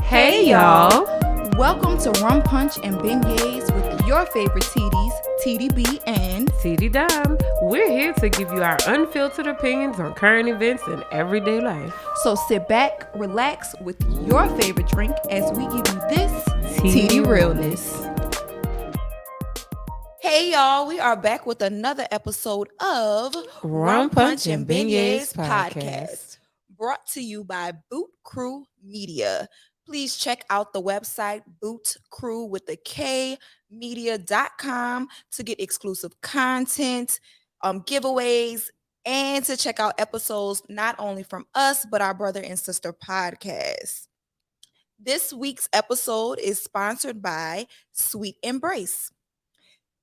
Hey y'all. Welcome to Rum Punch and Beignets with your favorite teedies, TDB and TD Dime. We're here to give you our unfiltered opinions on current events and everyday life. So sit back, relax with your favorite drink as we give you this TD realness. Hey y'all, we are back with another episode of Rum Punch and Beignets podcast. Brought to you by Boot Krewe Media. Please check out the website Boot Krewe with the K media.com to get exclusive content, giveaways, and to check out episodes not only from us, but our brother and sister podcast. This week's episode is sponsored by Sweet Embrace.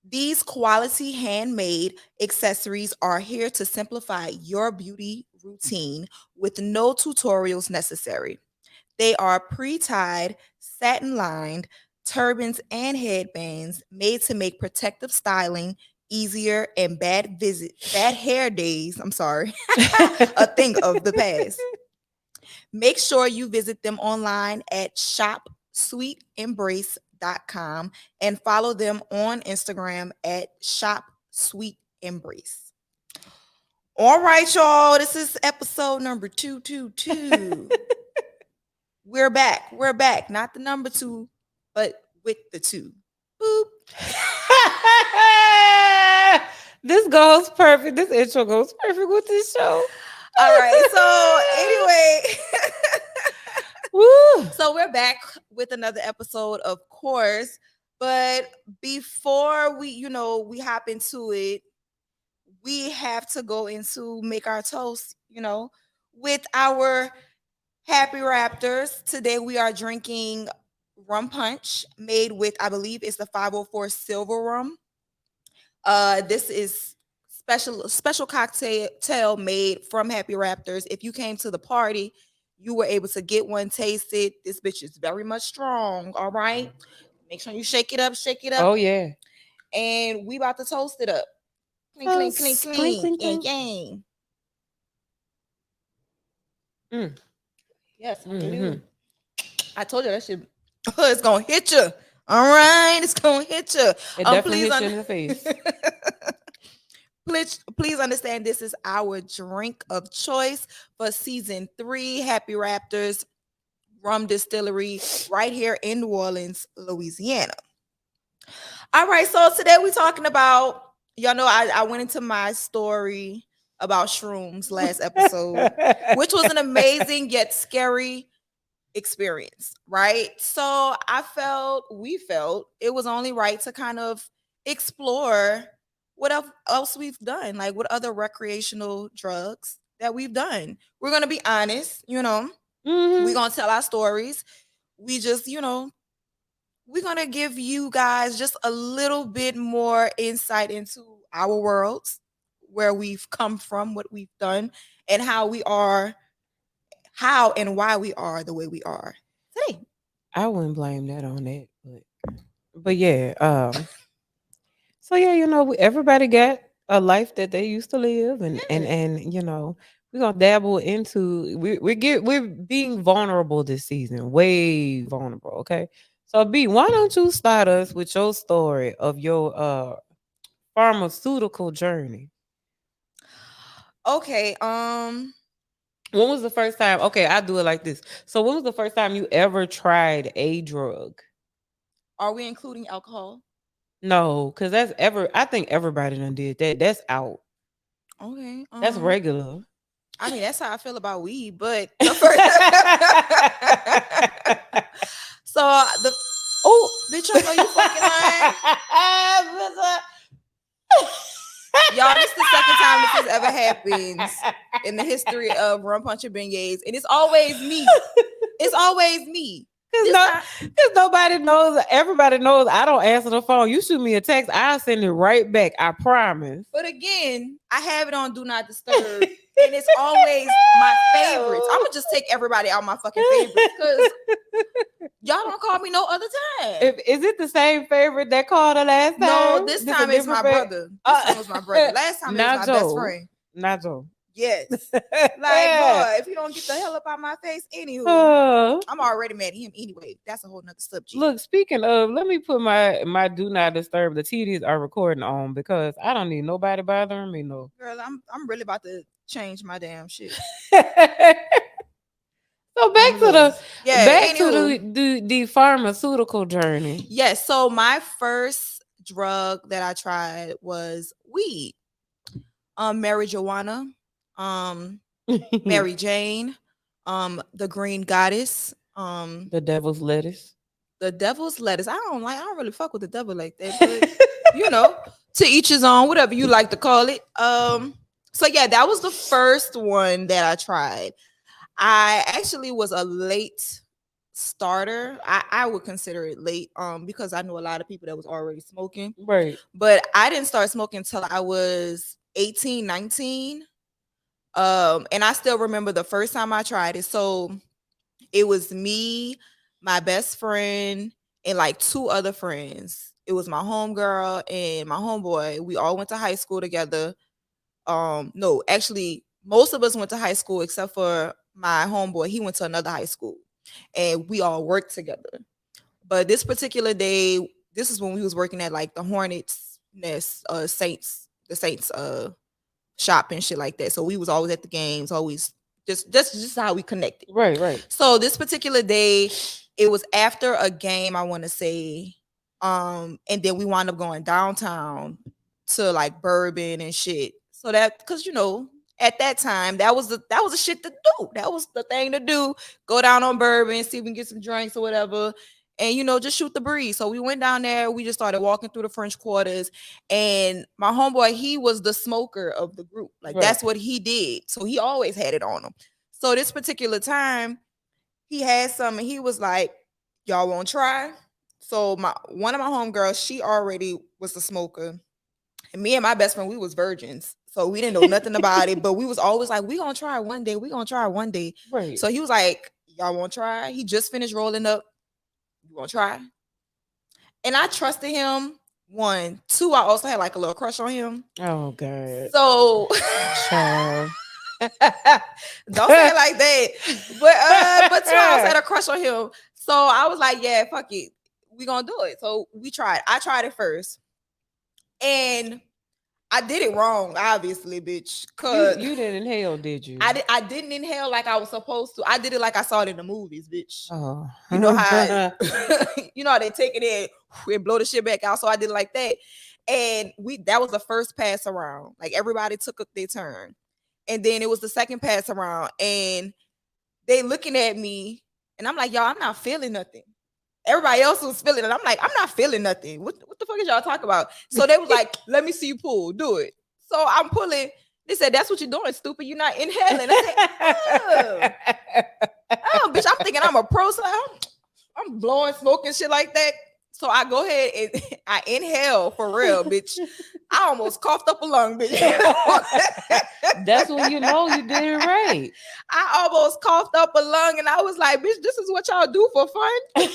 These quality handmade accessories are here to simplify your beauty routine with no tutorials necessary. They are pre-tied, satin-lined turbans and headbands made to make protective styling easier and bad hair days, a thing of the past. Make sure you visit them online at shopsweetembrace.com and follow them on Instagram at shopsweetembrace. All right, y'all. This is episode number 222. We're back. Not the number 2, but with the 2. Boop. This goes perfect. This intro goes perfect with this show. All right. So anyway, woo. So we're back with another episode, of course. But before we hop into it, we have to go into make our toast, with our Happy Raptors. Today we are drinking rum punch made with, I believe it's the 504 silver rum. This is special cocktail made from Happy Raptors. If you came to the party, you were able to get one, taste it. This bitch is very much strong. All right. Make sure you shake it up. Oh yeah. And we about to toast it up. Clink, clink, clink, clink. Gang. Yes, mm-hmm. I told you that shit. It's gonna hit you. All right, it's gonna hit you. It definitely hit you in the face. Please understand this is our drink of choice for season 3. Happy Raptors Rum Distillery, right here in New Orleans, Louisiana. All right, so today we're talking about, y'all know I went into my story about shrooms last episode, which was an amazing yet scary experience, right? So we felt it was only right to kind of explore what else we've done, like what other recreational drugs that we've done. We're going to be honest, we're going to tell our stories. We just, we're going to give you guys just a little bit more insight into our worlds, where we've come from, what we've done, and how and why we are the way we are today. I wouldn't blame that on that, but yeah. So yeah, everybody got a life that they used to live, and we're gonna dabble into. We're being vulnerable this season, way vulnerable. Okay, so B, why don't you start us with your story of your pharmaceutical journey? Okay. When was the first time? Okay, I'll do it like this. So when was the first time you ever tried a drug? Are we including alcohol? No, because I think everybody done did that. That's out. Okay. That's regular. I mean, that's how I feel about weed, but the first bitch, I know you fucking lying. Y'all, this is the second time this has ever happened in the history of Rum Punch and Beignets, and it's always me. It's always me. Because nobody knows. Everybody knows I don't answer the phone. You shoot me a text, I'll send it right back. I promise. But again, I have it on Do Not Disturb, and it's always my favorites. I'm gonna just take everybody out my fucking favorites because y'all don't call me no other time. Is it the same favorite that called the last time? No, this time it's my brother. This time was my brother. Last time it was my best friend. Not Joe. Yes. Like, boy, if you don't get the hell up out my face, anywho, Uh, I'm already mad at him anyway. That's a whole nother subject. Look, speaking of, let me put my do not disturb. The TDs are recording on because I don't need nobody bothering me. No. Girl, I'm really about to change my damn shit. So I'm a little, yeah. back to Anywho, the pharmaceutical journey. yes. So my first drug that I tried was weed. Marijuana, um, Mary Jane, the Green Goddess, The devil's lettuce. the Devil's Lettuce. I don't really fuck with the devil like that, but you know, to each his own, whatever you like to call it. So yeah, that was the first one that I tried. I actually was a late starter. I would consider it late, because I knew a lot of people that was already smoking. Right. But I didn't start smoking until I was 18, 19. And I still remember the first time I tried it. So it was me, my best friend, and like two other friends. It was my homegirl and my homeboy. We all went to high school together. No, actually, most of us went to high school except for my homeboy. He went to another high school, and we all worked together. But this particular day, this is when we was working at like the Hornets Nest, the Saints shop and shit like that. So we was always at the games, always just how we connected. Right. Right. So this particular day, it was after a game, I want to say. And then we wound up going downtown to like Bourbon and shit. So that, because at that time, that was the shit to do. That was the thing to do. Go down on Bourbon, see if we can get some drinks or whatever. And just shoot the breeze. So we went down there. We just started walking through the French Quarters, and my homeboy, he was the smoker of the group. Like, Right. that's what he did. So he always had it on him. So this particular time, he had some, and he was like, "Y'all won't try?" So one of my homegirls, she already was a smoker, and me and my best friend, we was virgins, so we didn't know nothing about it. But we was always like, "We gonna try one day. We gonna try one day." Right. So he was like, "Y'all won't try?" He just finished rolling up. "You gonna try?" And I trusted him. One, two, I also had like a little crush on him. Oh God. So Child. don't say it like that. But two, I also had a crush on him. So I was like, yeah, fuck it. We gonna do it. So we tried. I tried it first. And I did it wrong, obviously, bitch. Cause You didn't inhale, did you? I didn't inhale like I was supposed to. I did it like I saw it in the movies, bitch. Oh. You know how how they take it in and blow the shit back out. So I did it like that. And that was the first pass around. Like, everybody took their turn. And then it was the second pass around. And they looking at me, and I'm like, y'all, I'm not feeling nothing. Everybody else was feeling it. I'm like, I'm not feeling nothing. What the fuck is y'all talking about? So they was like, let me see you pull. Do it. So I'm pulling. They said, that's what you're doing, stupid. You're not inhaling. I said, oh, bitch, I'm thinking I'm a pro. So I'm blowing smoke and shit like that. So I go ahead and I inhale for real, bitch. I almost coughed up a lung, bitch. That's when you know you did it right. I almost coughed up a lung, and I was like, bitch, this is what y'all do for fun?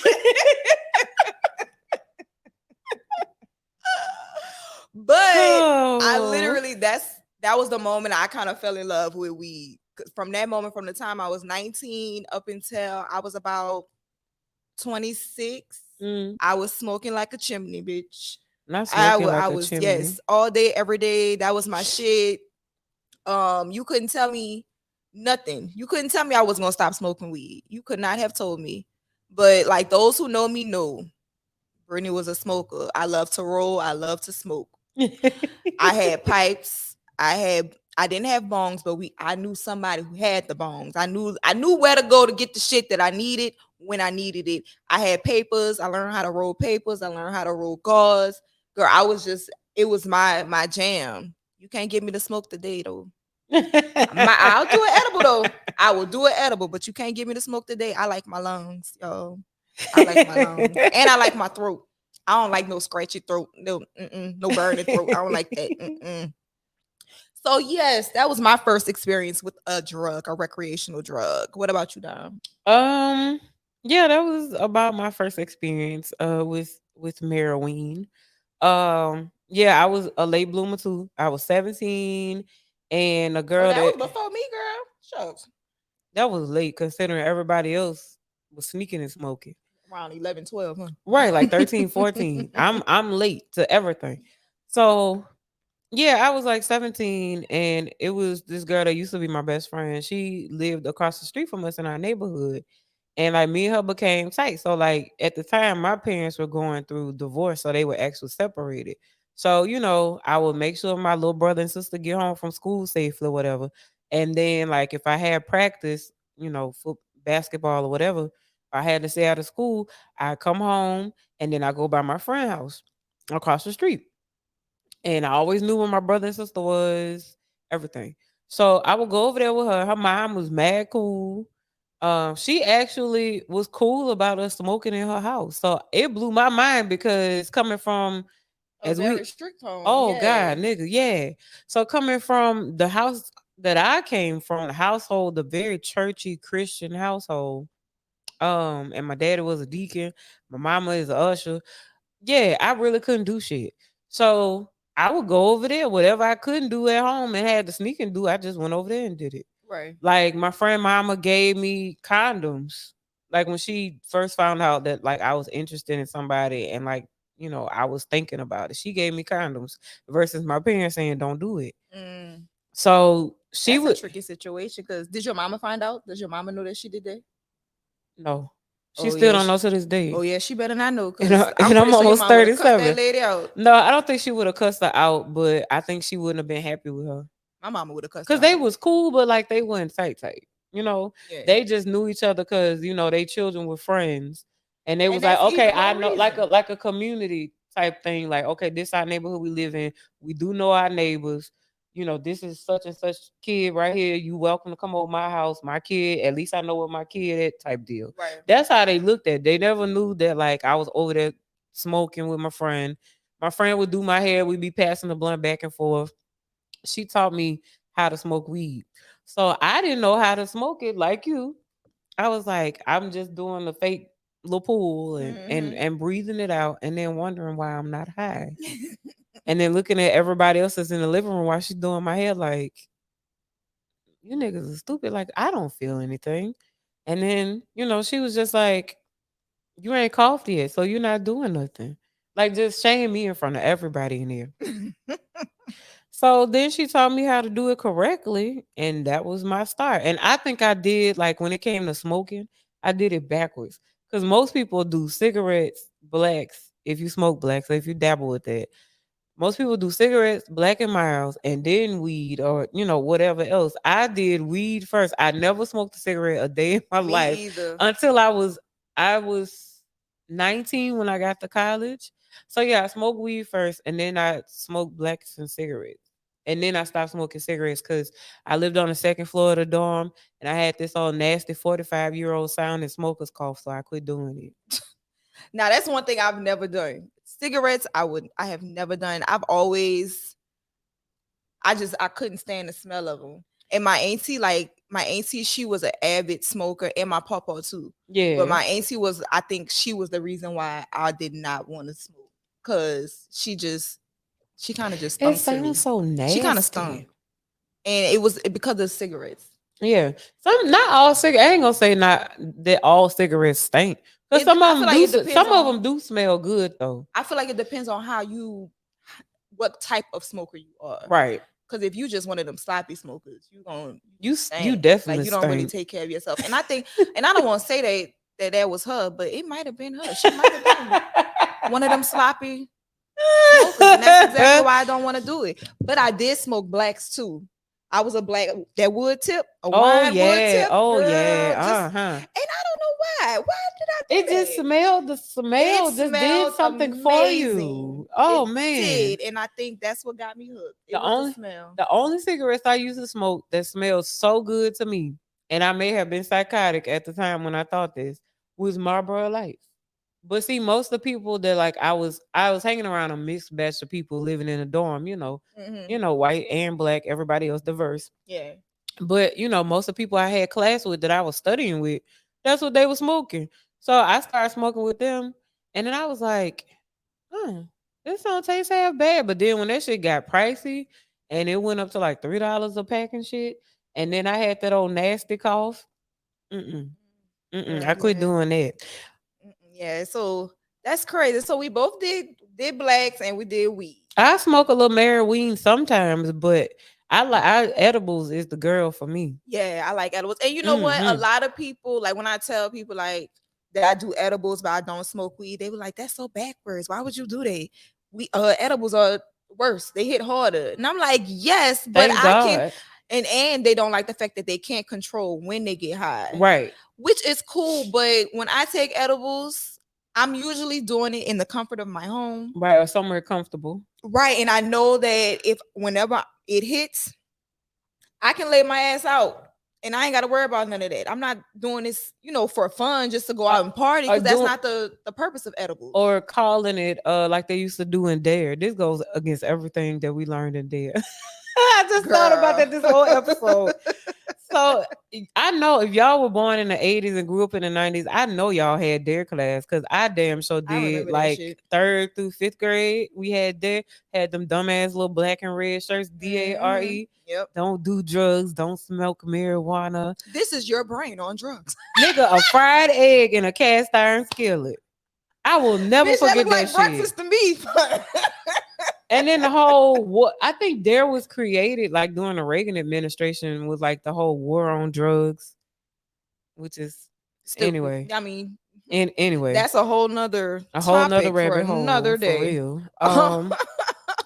But I literally, that was the moment I kind of fell in love with weed. From that moment, from the time I was 19 up until I was about 26, I was smoking like a chimney, bitch. I was chimney. Yes, all day, every day. That was my shit. You couldn't tell me nothing. You couldn't tell me I was gonna stop smoking weed. You could not have told me. But like, those who know me know, Brittany was a smoker. I love to roll. I love to smoke. I had pipes. I didn't have bongs, but I knew somebody who had the bongs. I knew where to go to get the shit that I needed when I needed it. I had papers. I learned how to roll papers. I learned how to roll gauze. Girl, it was my jam. You can't get me to smoke today though. I'll do it edible though. I will do it edible, but you can't get me to smoke today. I like my lungs, yo. I like my lungs, and I like my throat. I don't like no scratchy throat, no burning throat. I don't like that. So yes, that was my first experience with a recreational drug. What about you, Dom? Yeah, that was about my first experience with marijuana. Yeah, I was a late bloomer too. I was 17, And a Oh, girl that was that before me, girl. Shucks. that was late considering everybody else was sneaking and smoking. Around 11, 12, Right, like huh? 13, 14. I'm late to everything. So yeah, I was like 17 and it was this girl that used to be my best friend. She lived across the street from us in our neighborhood. And like me and her became tight. So like at the time my parents were going through divorce, so they were actually separated. So, I would make sure my little brother and sister get home from school safely or whatever. And then like if I had practice, foot basketball or whatever, I had to stay out of school, I come home and then I go by my friend's house across the street. And I always knew where my brother and sister was, everything. So I would go over there with her. Her mom was mad cool. She actually was cool about us smoking in her house. So it blew my mind because coming from A as we very strict home, oh yeah. God, nigga, yeah. So coming from the house that I came from, the household, the very churchy Christian household. And my daddy was a deacon, my mama is a usher. Yeah, I really couldn't do shit. So I would go over there, whatever I couldn't do at home and had to sneak and do, I just went over there and did it. Right. Like my friend mama gave me condoms. Like when she first found out that like I was interested in somebody and like, I was thinking about it. She gave me condoms versus my parents saying don't do it. Mm, So she that's a would tricky situation because did your mama find out? Does your mama know that she did that? no. She Oh still yeah, don't know to this oh day. yeah, she better not know And, because I'm and I'm pretty sure your almost mom would have cussed that 37. lady out. No, I don't think she would have cussed her out, but I think she wouldn't have been happy with her. My mama would have cussed her Cause they out. was cool, but like they wasn't tight tight. You know, Yeah, they just knew each other because they children were friends, and they and was like, that's okay, even I more know, like a reason. like a community type thing. Like, okay, this our neighborhood we live in. We do know our neighbors. This is such and such kid right here. You welcome to come over my house. My kid, at least I know what my kid at type deal. Right. That's how they looked at. They never knew that like I was over there smoking with my friend. My friend would do my hair. We'd be passing the blunt back and forth. She taught me how to smoke weed. So I didn't know how to smoke it like you. I was like, I'm just doing the fake little pull and, and, Hmm. and breathing it out and then wondering why I'm not high. And then looking at everybody else that's in the living room while she's doing my hair, like, you niggas are stupid. Like, I don't feel anything. And then, she was just like, you ain't coughed yet, so you're not doing nothing. Like, just shaming me in front of everybody in here. So then she taught me how to do it correctly, and that was my start. And I think I did like when it came to smoking, I did it backwards because most people do cigarettes, blacks. If you smoke blacks, so if you dabble with that, most people do cigarettes, black and miles, and then weed or whatever else. I did weed first. I never smoked a cigarette a day in my Me life either. until I was 19 when I got to college. So yeah, I smoked weed first, and then I smoked blacks and cigarettes. And then I stopped smoking cigarettes because I lived on the second floor of the dorm, and I had this all nasty 45-year-old sounding smoker's cough, so I quit doing it. Now that's one thing I've never done. Cigarettes, I have never done. I couldn't stand the smell of them. And my auntie, she was an avid smoker, and my papa too. But Yeah, my auntie was, I think she was the reason why I did not want to smoke, cause she kind of just it stunk to sounds me. so She kind of stunk, nasty. and it was because of cigarettes. Yeah, some not all cigarettes. I ain't gonna say not that all cigarettes stink, because It some I of feel them like do. it depends Some of them on do smell good though. I feel like it depends on what type of smoker you are. Right. Because if you just one of them sloppy smokers, you You you stink. Like definitely you don't really stink. take care of yourself. And I think, and I don't want to say that was her, but it might have been her. She might have been one of them sloppy smokers, and that's exactly why I don't want to do it. But I did smoke blacks too. I was a black that wood tip, a Oh wine wood yeah. tip, Oh girl. yeah. Just Uh-huh. and I don't know why. Why did I It do just that? smelled. The It smell just did smelled something for amazing. you. Oh It man. did, and I think that's what got me hooked. It The was the only smell. the only cigarettes I used to smoke that smelled so good to me, and I may have been psychotic at the time when I thought this, was Marlboro Lights. But see, most of the people that like I was hanging around a mixed batch of people living in a dorm, Hmm. white and black, everybody else diverse. Yeah. But most of the people I had class with that I was studying with, that's what they were smoking. So I started smoking with them, and then I was like, this don't taste half bad. But then when that shit got pricey, and it went up to like $3 a pack and shit. And then I had that old nasty cough. Mm-mm. Mm-mm. Girl, I quit yeah. doing that. Yeah, so that's crazy. So we both did blacks and we did weed. I smoke a little marijuana sometimes, but I edibles is the girl for me. Yeah, I like edibles. And you know what? A Mm-hmm. lot of people, like when I tell people like that I do edibles but I don't smoke weed, they were like, that's so backwards. Why would you do that? We edibles are worse. They hit harder. And I'm like, yes, but Thank I can God. and they don't like the fact that they can't control when they get high. Right. Which is cool, but when I take edibles, I'm usually doing it in the comfort of my home. Right. Or somewhere comfortable. Right. And I know that if whenever it hits, I can lay my ass out and I ain't got to worry about none of that. I'm not doing this, for fun just to go out and party Or because that's doing not the purpose of edibles. or calling it like they used to do in Dare. This goes against everything that we learned in Dare. I just thought about that this whole episode. So I know if y'all were born in the 80s and grew up in the 90s, I know y'all had Dare class because I damn sure I did. remember that Like shit. 3rd through 5th grade, we had Dare, had them dumbass little black and red shirts, DARE. Yep. Don't do drugs, don't smoke marijuana. This is your brain on drugs. Nigga, a fried egg in a cast iron skillet. I will never Bitch, that forget look that like shit. breakfast to me. And then the whole what I think Dare was created like during the Reagan administration was like the whole war on drugs, which is Stupid. anyway. I mean, And anyway, that's a whole nother a whole nother topic for rabbit hole another for day. real.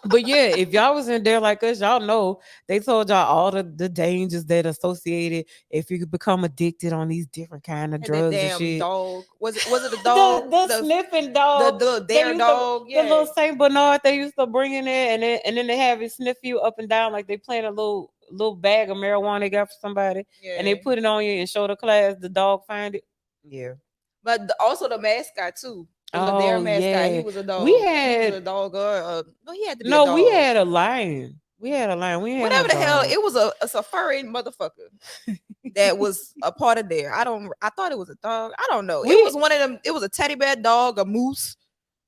But yeah, if y'all was in there like us, y'all know they told y'all all the dangers that associated if you could become addicted on these different kind of And that drugs and damn shit. dog. Was it a dog? The sniffing dog, the they dare used dog. the little Yeah. Saint Bernard they used to bring in there, and then they have it sniff you up and down like they playing a little bag of marijuana they got for somebody, and they Yeah. put it on you and show the class. The dog find it. Yeah. But also the mascot too. The Ladare Oh mascot. He yeah, was a dog. we He was had a dog or no, he had to be a no, we dog. had a lion. We had a lion. We had Whatever no the hell, dog. it was a furry motherfucker that was a part of there. I thought it was a dog. I don't know. It was one of them. It was a teddy bear dog, a moose,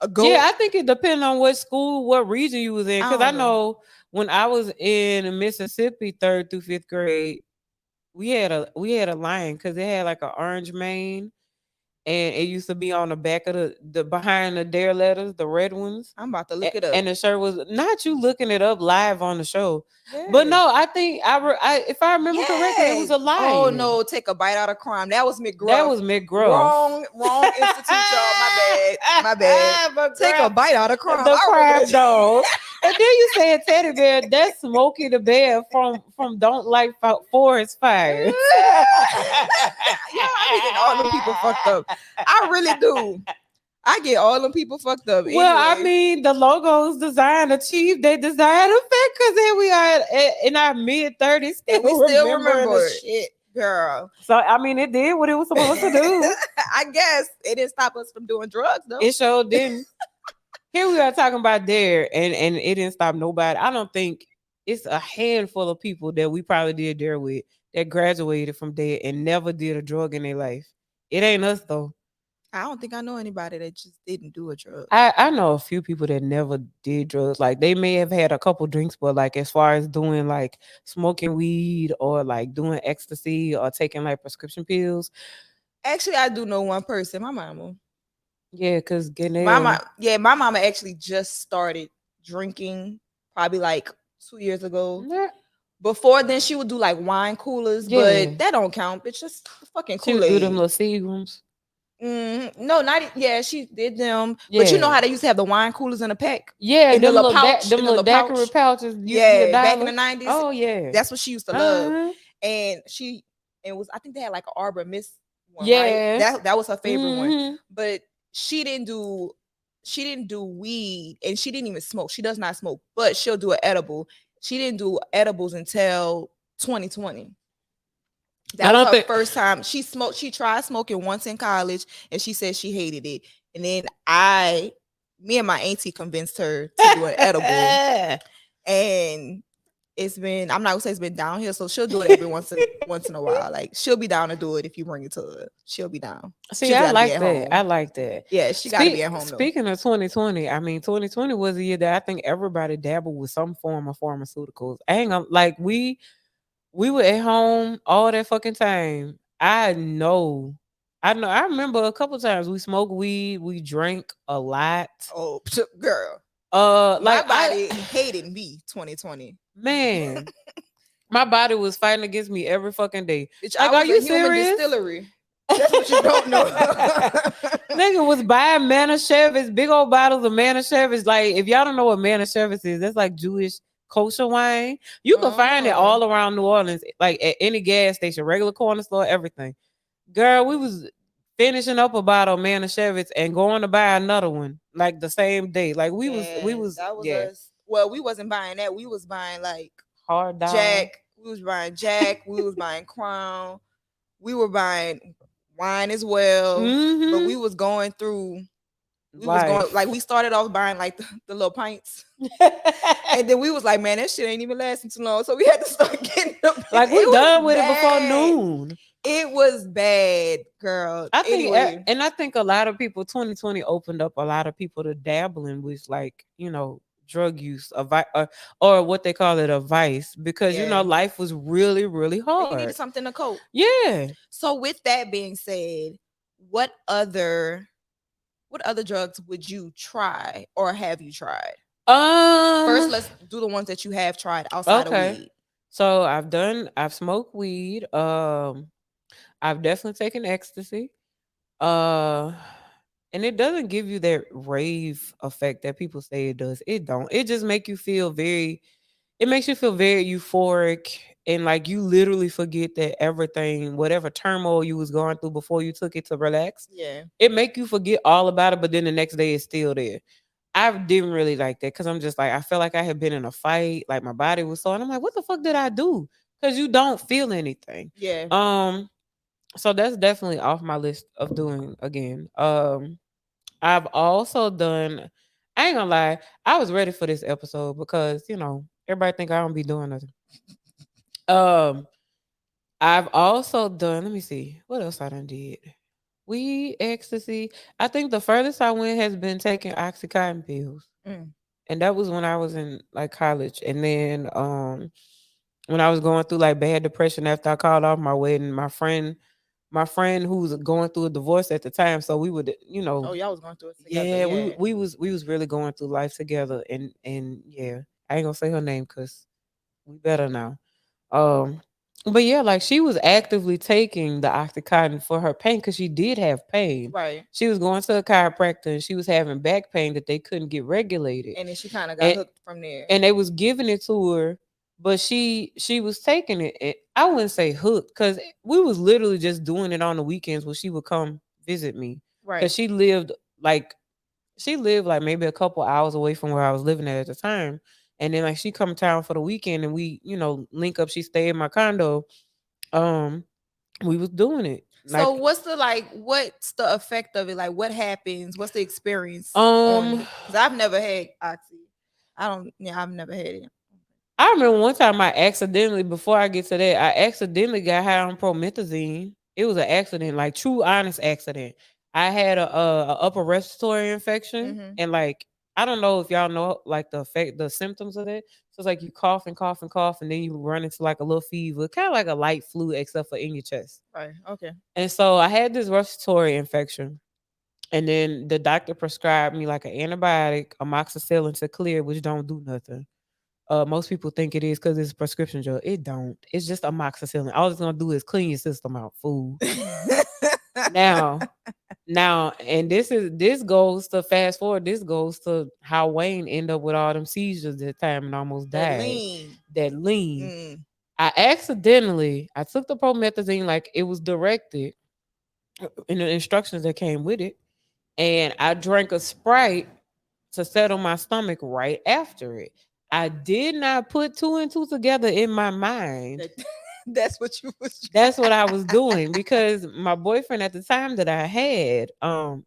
a goat. Yeah, I think it depends on what school, what region you was in. Because I don't know when I was in Mississippi, 3rd through 5th grade, we had a lion because it had like an orange mane, and it used to be on the back of the behind the Dare letters, the red ones. I'm about to look it up. And the shirt was not you looking it up live on the show, but no, I think if I remember correctly, it was a lion. Oh no, take a bite out of crime. That was McGruff. That was McGruff. Wrong institute, y'all. My bad. Take a bite out of crime. The crime dog. And then you said teddy bear. That's Smokey the Bear from Don't Like Forest Fire. Yo, I be getting all them people fucked up. I really do. I get all them people fucked up. Well, anyway. I mean, the logos design achieved their desired effect because here we are in our mid-30s. And we still remember the it. shit. Girl. So, I mean, it did what it was supposed to do. I guess it didn't stop us from doing drugs, though. It sure didn't. Here we are talking about Dare, and it didn't stop nobody. I don't think it's a handful of people that we probably did Dare with that graduated from Dare and never did a drug in their life. It ain't us, though. I don't think I know anybody that just didn't do a drug. I know a few people that never did drugs. Like they may have had a couple drinks, but like as far as doing like smoking weed or like doing ecstasy or taking like prescription pills. Actually, I do know one person, my mama. Yeah, because my mama actually just started drinking probably like 2 years ago. Yeah. Before then, she would do like wine coolers, but that don't count. It's just fucking Kool-Aid. She would do them little Seagrams. No, she did them. Yeah. But you know how they used to have the wine coolers in a pack? Yeah, in them the pouch, them little daiquiri pouches. Yeah, back in the 90s. Oh yeah, that's what she used to love. And I think they had like an Arbor Mist one. Yeah, right? That was her favorite one. But she didn't do weed, and she didn't even smoke. She does not smoke, but she'll do an edible. She didn't do edibles until 2020. That was her first time. She tried smoking once in college, and she said she hated it. And then me and my auntie convinced her to do an edible. And it's been, I'm not gonna say it's been downhill. So she'll do it every once in a while. Like she'll be down to do it if you bring it to her. She'll be down. She See, just I got to be like at that. I home. like that. Yeah, she got to be at home though. Speaking of 2020, I mean 2020 was a year that I think everybody dabbled with some form of pharmaceuticals. I ain't gonna like we were at home all that fucking time. I remember a couple times we smoked weed, we drank a lot. Oh, girl, my Like body hated me 2020. man, my body was fighting against me every fucking day. Bitch, I Like, are was a you human serious? distillery. That's what you don't know. Nigga was buying Manischewitz, big old bottles of Manischewitz. Like, if y'all don't know what Manischewitz is, that's like Jewish kosher wine. You can find it Oh. all around New Orleans, like at any gas station, regular corner store, everything. Girl, we was finishing up a bottle of Manischewitz and going to buy another one like the same day. Like we Man, was that was yeah, us. Well, we wasn't buying that. We was buying like hard Jack. dog. We was buying Jack. We was buying Crown. We were buying wine as well. But Mm-hmm. we was going through. We was going Life. like we started off buying like the little pints, and then we was like, man, that shit ain't even lasting too long. So we had to start getting them. Like we It done was with it before bad. noon. It was bad, girl. I think, Anyway, and I think a lot of people, 2020 opened up a lot of people to dabbling with, like, drug use, or what they call it, a vice, because yeah, life was really, really and you needed hard. something to cope. Yeah. So with that being said, what other drugs would you try or have you tried? First, Um. let's do the ones that you have tried outside of Okay. weed. So I've smoked weed. I've definitely taken ecstasy. Uh, and it doesn't give you that rave effect that people say it does. It don't. It just make you feel very. It makes you feel very euphoric, and like you literally forget that everything, whatever turmoil you was going through before you took it to relax, Yeah. it make you forget all about it. But then the next day it's still there. I didn't really like that because I'm just like I felt like I had been in a fight, like my body was sore, and I'm like, what the fuck did I do? Because you don't feel anything. Yeah. So that's definitely off my list of doing again. I've also done. I ain't gonna lie, I was ready for this episode because everybody think I don't be doing nothing. Um, I've also done. Let me see what else I done did. Weed, ecstasy. I think the furthest I went has been taking oxycontin pills. Mm. And that was when I was in like college. And then when I was going through like bad depression after I called off my wedding, my friend who was going through a divorce at the time, so we would, Oh, y'all was going through it together. yeah, we Yeah. we was really going through life together, and yeah, I ain't gonna say her name because we better now. Um, but yeah, like she was actively taking the oxycontin for her pain because she did have pain. Right. She was going to a chiropractor and she was having back pain that they couldn't get regulated, And then she kind of got and hooked from there. and they was giving it to her, but she was taking it. And I wouldn't say hooked because we was literally just doing it on the weekends when she would come visit me Right. because like she lived like maybe a couple hours away from where I was living at the time. And then like she come town for the weekend and we, link up. She stayed in my condo. Um, we was doing it. So Like what's the effect of it? Like what happens? What's the experience on um you? Because I've never had oxy. I've never had it. I remember one time before I get to that, I accidentally got high on promethazine. It was an accident, like true honest accident. I had a upper respiratory infection, Mm-hmm. and like I don't know if y'all know like the symptoms of that. So it's like you cough and cough and cough, and then you run into like a little fever, kind of like a light flu, except for in your chest. Right. Okay. And so I had this respiratory infection, and then the doctor prescribed me like an antibiotic, amoxicillin to clear, which don't do nothing. Most people think it is because it's a prescription drug. It don't. It's just amoxicillin. All it's gonna do is clean your system out. Fool. Now, and this goes to fast forward. This goes to how Wayne ended up with all them seizures that time and almost That died. lean. That lean. Mm. I took the promethazine like it was directed in the instructions that came with it, and I drank a Sprite to settle my stomach right after it. I did not put two and two together in my mind. That's what you was. That's what I was doing because my boyfriend at the time that I had,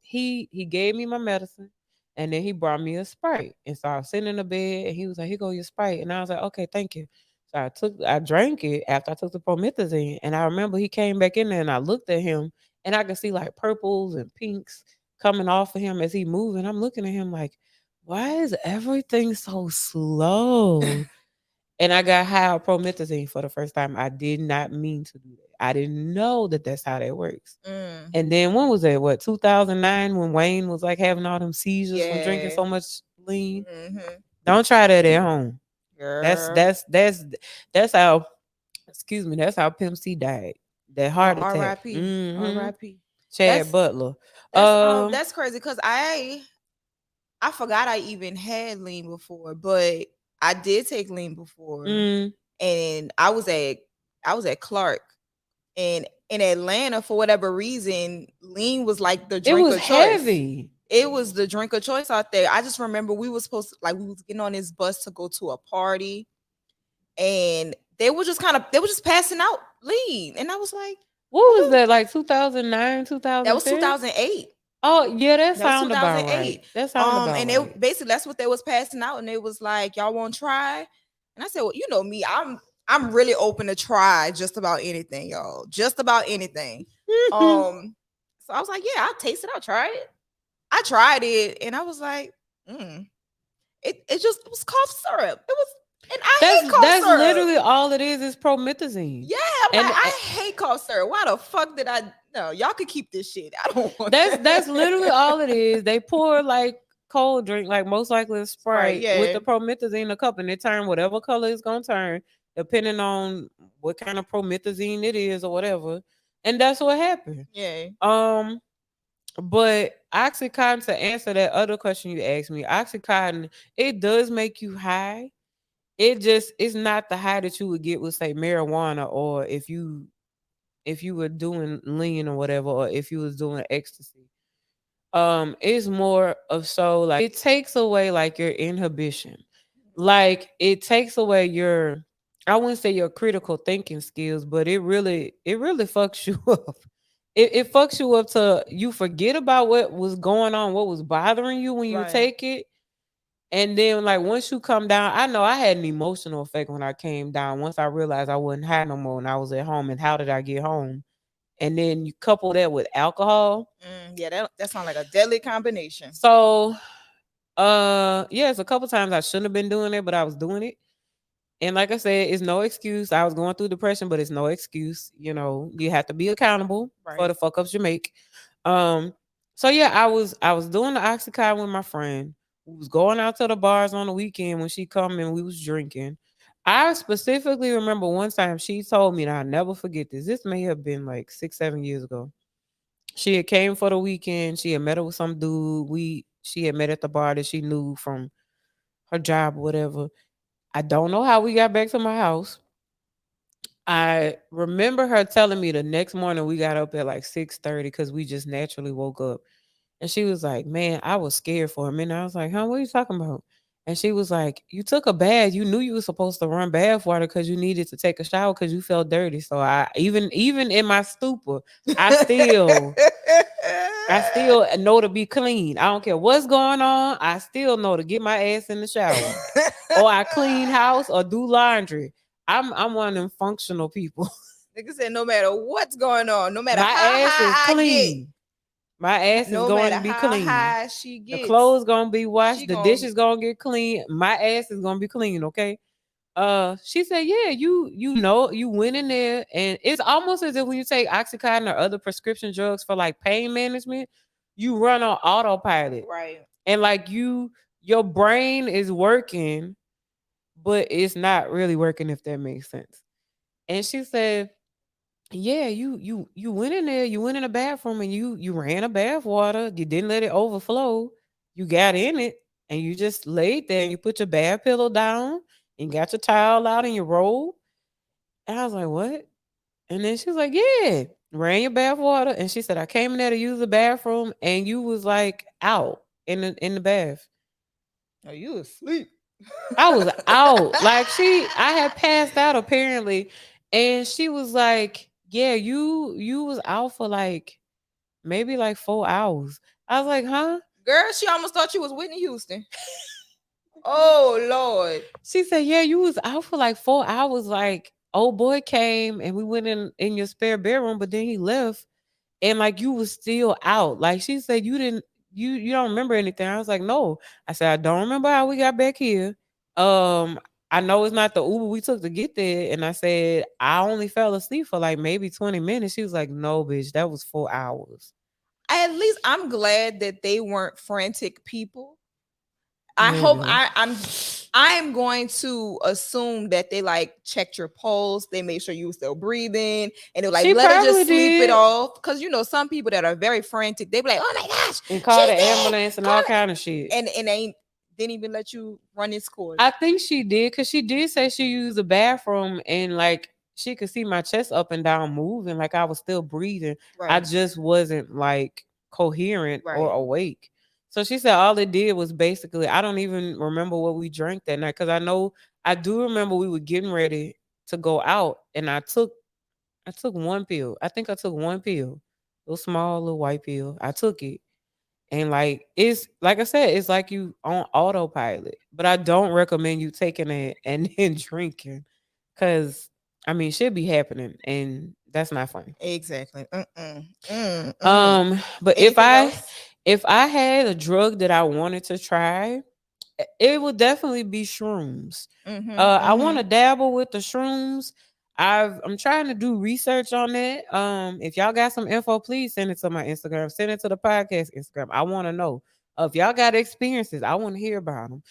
he gave me my medicine and then he brought me a Sprite. And so I was sitting in the bed and he was like, "Here go your Sprite." And I was like, "Okay, thank you." So I drank it after I took the promethazine, and I remember he came back in there, and I looked at him, and I could see like purples and pinks coming off of him as he moved, and I'm looking at him like, why is everything so slow? And I got high on promethazine for the first time. I did not mean to do that. I didn't know that that's how that works. Mm. And then when was that? What, 2009, when Wayne was like having all them seizures from drinking Yeah. so much lean? Mm-hmm. Don't try that at home. That's Girl. that's that's that's how, excuse me, that's how Pimp C died. That heart attack. R.I.P. Mm-hmm. R.I.P. Chad That's Butler. that's Um, that's crazy because I forgot I even had lean before, but I did take lean before, mm, and I was at Clark, and in Atlanta for whatever reason, lean was like the it drink was of choice. heavy. It was the drink of choice out there. I just remember we was supposed to, like, we was getting on this bus to go to a party, and they were just passing out lean, and I was like, What was that, like 2009, that was 2010? 2008. Oh, yeah, that That was sound about 2008. right. That sound about And they right. basically that's what they was passing out, and they was like, "Y'all want to try?" And I said, "Well, you know me, I'm really open to try just about anything, y'all, just about anything." So I was like, "Yeah, I'll taste it. I'll try it." I tried it, and I was like, mm. It was cough syrup. It was, and I hate cough That's syrup. literally all it is promethazine. Yeah, I'm like, And I hate cough syrup. Why the fuck did I? No, y'all could keep this shit. I don't want that's literally all it is. They pour like cold drink, like most likely a Sprite. Sprite, with Yeah, the promethazine in a cup, and it turn whatever color it's gonna turn, depending on what kind of promethazine it is or whatever. And that's what happened. yeah. Um, but Oxycontin, to answer that other question you asked me, Oxycontin, it does make you high. It just it's not the high that you would get with, say, marijuana, or if you were doing lean or whatever, or if you was doing ecstasy. It's more of, so like, it takes away like your inhibition. Like, it takes away your, I wouldn't say your critical thinking skills, but it really fucks you up. It fucks you up to you forget about what was going on, what was bothering you when you Right. take it. And then, like, once you come down, I know I had an emotional effect when I came down. Once I realized I wasn't high no more and I was at home, and how did I get home? And then you couple that with alcohol. Yeah, that sounds like a deadly combination. So, yes, a couple times I shouldn't have been doing it, but I was doing it. And like I said, it's no excuse. I was going through depression, but it's no excuse. You have to be accountable for Right. the fuck ups you make. Um, so yeah, I was doing the Oxycontin with my friend. We was going out to the bars on the weekend when she come and we was drinking. I specifically remember one time she told me, and I'll never forget this. This may have been like 6, 7 years ago. She had came for the weekend. She had met up with some dude. She had met at the bar that she knew from her job or whatever. I don't know how we got back to my house. I remember her telling me the next morning we got up at like 6:30 because we just naturally woke up. And she was like, "Man, I was scared for a minute." I was like, "Huh, what are you talking about?" And she was like, "You took a bath. You knew you were supposed to run bath water because you needed to take a shower because you felt dirty." So I, even in my stupor, I still I still know to be clean. I don't care what's going on. I still know to get my ass in the shower, or I clean house or do laundry. I'm one of them functional people. Nigga said, no matter what's going on, no matter My how ass is high I get, clean. My ass is no going matter to be how clean. high she The gets, clothes gonna be washed. she The gonna dishes gonna get clean. My ass is gonna be clean. Okay. She said, "Yeah, you know, you went in there, and it's almost as if when you take Oxycontin or other prescription drugs for like pain management, you run on autopilot, right. and like your brain is working, but it's not really working, if that makes sense." And she said, "Yeah, you went in there, you went in the bathroom, and you ran a bath water. You didn't let it overflow. You got in it, and you just laid there, and you put your bath pillow down, and got your towel out and your robe." And I was like, "What?" And then she was like, "Yeah, ran your bath water." And she said, "I came in there to use the bathroom, and you was like out in the bath." Are you asleep? I was out. Like, I had passed out apparently. And she was like, "Yeah, you was out for like maybe like 4 hours." I was like, "Huh?" Girl, she almost thought you was Whitney Houston. Oh Lord. She said, "Yeah, you was out for like 4 hours. Like, old boy came and we went in your spare bedroom, but then he left, and like you was still out." Like she said, "You didn't, you don't remember anything." I was like, "No." I said, "I don't remember how we got back here. Um, I know it's not the Uber we took to get there." And I said, "I only fell asleep for like maybe 20 minutes." She was like, "No, bitch, that was 4 hours." At least I'm glad that they weren't frantic people. I hope Nigga. I'm going to assume that they like checked your pulse, they made sure you were still breathing, and they were like, She let her probably just sleep it did off. Cause you know, some people that are very frantic, they be like, oh my gosh, and called she's the dead. ambulance and Call all it. kind of shit. And they didn't even let you run its course. I think she did because she did say she used the bathroom and like she could see my chest up and down moving, like I was still breathing. I Right, just wasn't like coherent or right. awake. So she said all it did was basically, I don't even remember what we drank that night because I do remember we were getting ready to go out and I took one pill. I think I took one pill, little small little white pill. I took it and like it's like I said, it's like you on autopilot. But I don't recommend you taking it and then drinking. Cause I mean shit be happening and that's not fun. Exactly. Mm. But if Anything I else? if I had a drug that I wanted to try, it would definitely be shrooms. Mm-hmm. I want Mm-hmm. to dabble with the shrooms. I'm trying to do research on that. If y'all got some info, please send it to my Instagram. Send it to the podcast Instagram. I want to know. If y'all got experiences, I want to hear about them.